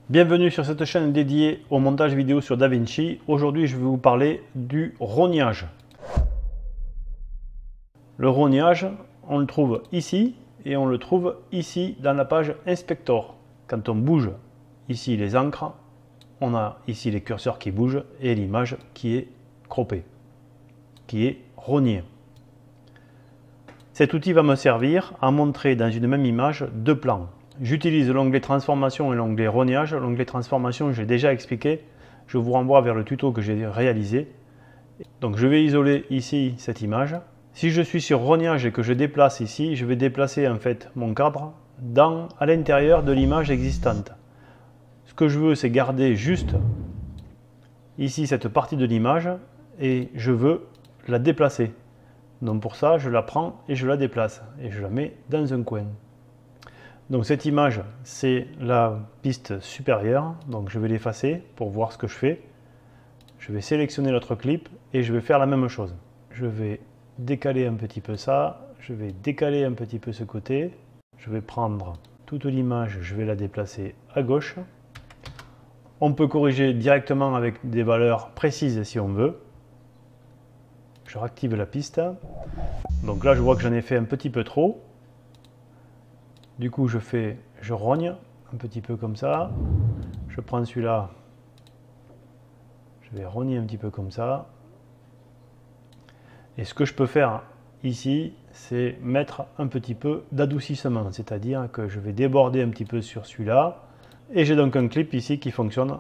Bienvenue sur cette chaîne dédiée au montage vidéo sur DaVinci. Aujourd'hui, je vais vous parler du rognage. Le rognage, on le trouve ici et on le trouve ici dans la page Inspector. Quand on bouge ici les encres, on a ici les curseurs qui bougent et l'image qui est croppée, qui est rognée. Cet outil va me servir à montrer dans une même image deux plans. J'utilise l'onglet transformation et l'onglet rognage. L'onglet transformation, j'ai déjà expliqué. Je vous renvoie vers le tuto que j'ai réalisé. Donc je vais isoler ici cette image. Si je suis sur rognage et que je déplace ici, je vais déplacer en fait mon cadre à l'intérieur de l'image existante. Ce que je veux, c'est garder juste ici cette partie de l'image et je veux la déplacer. Donc pour ça, je la prends et je la déplace et je la mets dans un coin. Donc cette image, c'est la piste supérieure, donc je vais l'effacer pour voir ce que je fais. Je vais sélectionner l'autre clip et je vais faire la même chose. Je vais décaler un petit peu ça, je vais décaler un petit peu ce côté. Je vais prendre toute l'image, je vais la déplacer à gauche. On peut corriger directement avec des valeurs précises si on veut. Je réactive la piste. Donc là, je vois que j'en ai fait un petit peu trop. Du coup, je rogne un petit peu comme ça. Je prends celui-là, je vais rogner un petit peu comme ça. Et ce que je peux faire ici, c'est mettre un petit peu d'adoucissement, c'est-à-dire que je vais déborder un petit peu sur celui-là. Et j'ai donc un clip ici qui fonctionne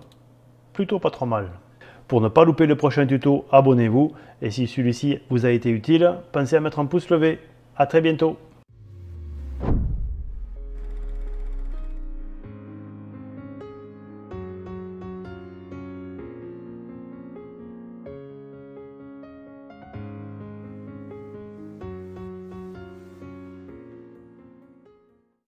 plutôt pas trop mal. Pour ne pas louper le prochain tuto, abonnez-vous. Et si celui-ci vous a été utile, pensez à mettre un pouce levé. À très bientôt.